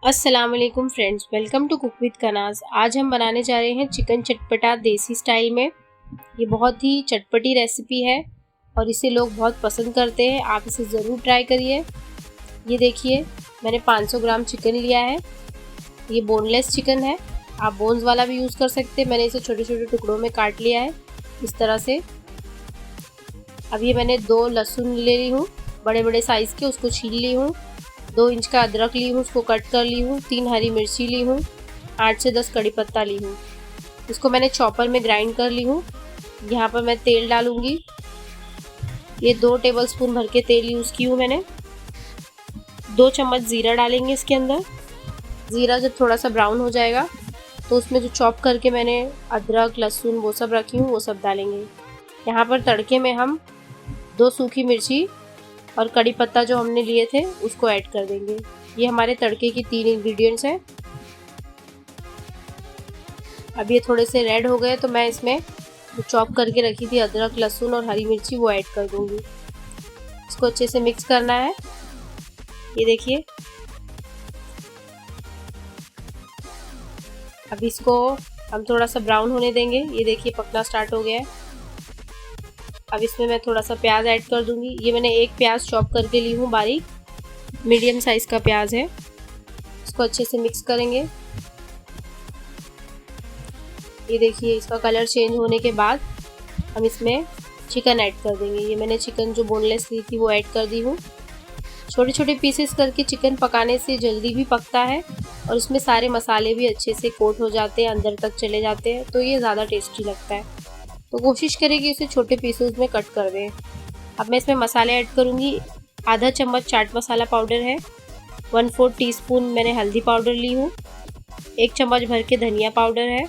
अस्सलाम वालेकुम friends, welcome to cook with Kanaz. आज हम बनाने जा रहे हैं चिकन चटपटा देसी स्टाइल में। ये बहुत ही चटपटी रेसिपी है और इसे लोग बहुत पसंद करते हैं। आप इसे ज़रूर ट्राई करिए। ये देखिए, मैंने 500 ग्राम चिकन लिया है। ये बोनलेस चिकन है, आप बोन्स वाला भी यूज़ कर सकते हैं। मैंने इसे छोटे छोटे टुकड़ों में काट लिया है इस तरह से। अब ये मैंने 2 लहसुन ले ली हूँ बड़े बड़े साइज़ के, उसको छील ली हूँ। 2 इंच का अदरक ली हूँ, उसको कट कर ली हूँ। 3 हरी मिर्ची ली हूँ, 8 से 10 कड़ी पत्ता ली हूँ। इसको मैंने चॉपर में ग्राइंड कर ली हूँ। यहाँ पर मैं तेल डालूँगी। ये 2 टेबलस्पून भर के तेल यूज़ की हूँ मैंने। 2 चम्मच ज़ीरा डालेंगे इसके अंदर। ज़ीरा जब थोड़ा सा ब्राउन हो जाएगा तो उसमें जो चॉप करके मैंने अदरक लहसुन वो सब रखी हूँ वो सब डालेंगे। यहाँ पर तड़के में हम 2 सूखी मिर्ची और कड़ी पत्ता जो हमने लिए थे उसको ऐड कर देंगे। ये हमारे तड़के की 3 इंग्रेडिएंट्स हैं। अब ये थोड़े से रेड हो गए तो मैं इसमें जो चॉप करके रखी थी अदरक लहसुन और हरी मिर्ची वो ऐड कर दूंगी। इसको अच्छे से मिक्स करना है। ये देखिए, अब इसको हम थोड़ा सा ब्राउन होने देंगे। ये देखिए, पकना स्टार्ट हो गया है। अब इसमें मैं थोड़ा सा प्याज ऐड कर दूंगी। ये मैंने 1 प्याज चॉप करके ली हूँ बारीक, मीडियम साइज़ का प्याज है। इसको अच्छे से मिक्स करेंगे। ये देखिए, इसका कलर चेंज होने के बाद हम इसमें चिकन ऐड कर देंगे। ये मैंने चिकन जो बोनलेस ली थी वो ऐड कर दी हूँ। छोटे छोटे पीसेस करके चिकन पकाने से जल्दी भी पकता है और उसमें सारे मसाले भी अच्छे से कोट हो जाते हैं, अंदर तक चले जाते हैं, तो ये ज़्यादा टेस्टी लगता है। तो कोशिश करें कि इसे छोटे पीसेस में कट कर दें। अब मैं इसमें मसाले ऐड करूँगी। आधा चम्मच चाट मसाला पाउडर है, 1/4 टीस्पून मैंने हल्दी पाउडर ली हूँ, 1 चम्मच भर के धनिया पाउडर है,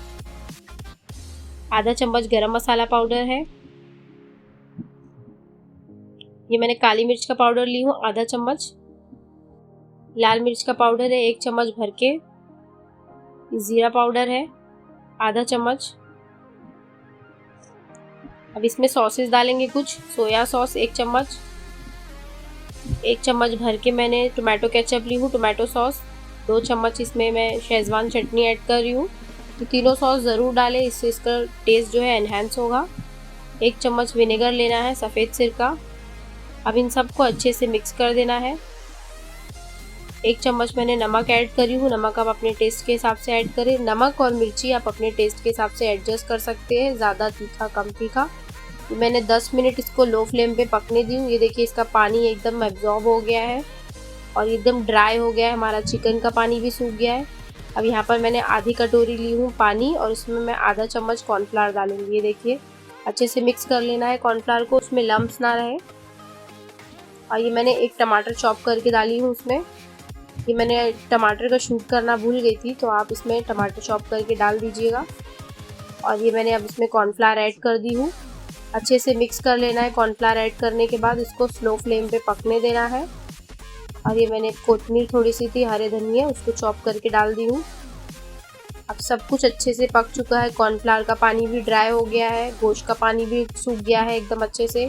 आधा चम्मच गरम मसाला पाउडर है। ये मैंने काली मिर्च का पाउडर ली हूँ आधा चम्मच, लाल मिर्च का पाउडर है 1 चम्मच भर के, ज़ीरा पाउडर है आधा चम्मच। अब इसमें सॉसेस डालेंगे कुछ। सोया सॉस 1 चम्मच, 1 चम्मच भर के मैंने टोमेटो केचप ली हूँ, टोमेटो सॉस 2 चम्मच। इसमें मैं शेज़वान चटनी ऐड कर रही हूँ। तो तीनों सॉस ज़रूर डालें, इससे इसका टेस्ट जो है एनहांस होगा। 1 चम्मच विनेगर लेना है, सफ़ेद सिरका। अब इन सबको अच्छे से मिक्स कर देना है। 1 चम्मच मैंने नमक ऐड करी हूँ। नमक आप अपने टेस्ट के हिसाब से ऐड करें। नमक और मिर्ची आप अपने टेस्ट के हिसाब से एडजस्ट कर सकते हैं, ज़्यादा तीखा कम तीखा। मैंने 10 मिनट इसको लो फ्लेम पे पकने दी हूँ। ये देखिए, इसका पानी एकदम एब्जॉर्ब हो गया है और एकदम ड्राई हो गया है। हमारा चिकन का पानी भी सूख गया है। अब यहाँ पर मैंने आधी कटोरी ली हूँ पानी और उसमें मैं आधा चम्मच कॉर्नफ्लावर डालूंगी। ये देखिए, अच्छे से मिक्स कर लेना है कॉर्नफ्लावर को, उसमें लम्प्स ना रहे। और ये मैंने 1 टमाटर चॉप करके डाली हूँ उसमें। ये मैंने टमाटर का शूट करना भूल गई थी, तो आप इसमें टमाटर चॉप करके डाल दीजिएगा। और ये मैंने अब इसमें कॉर्नफ्लावर ऐड कर दी हूँ। अच्छे से मिक्स कर लेना है। कॉर्नफ्लावर ऐड करने के बाद इसको स्लो फ्लेम पे पकने देना है। और ये मैंने कोथिमीर थोड़ी सी थी, हरे धनिया, उसको चॉप करके डाल दी हूँ। अब सब कुछ अच्छे से पक चुका है। कॉर्नफ्लावर का पानी भी ड्राई हो गया है, गोश्त का पानी भी सूख गया है एकदम अच्छे से।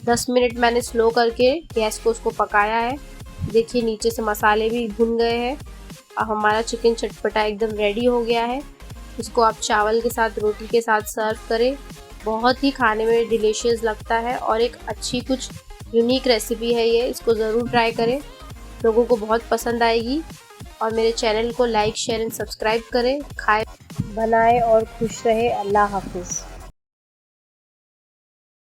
10 मिनट मैंने स्लो करके गैस को उसको पकाया है। देखिए, नीचे से मसाले भी भुन गए हैं। अब हमारा चिकन चटपटा एकदम रेडी हो गया है। इसको आप चावल के साथ, रोटी के साथ सर्व करें। बहुत ही खाने में डिलीशियस लगता है और एक अच्छी कुछ यूनिक रेसिपी है ये। इसको ज़रूर ट्राई करें, लोगों को बहुत पसंद आएगी। और मेरे चैनल को लाइक शेयर एंड सब्सक्राइब करें। खाएं, बनाएं और खुश रहें। अल्लाह हाफिज़।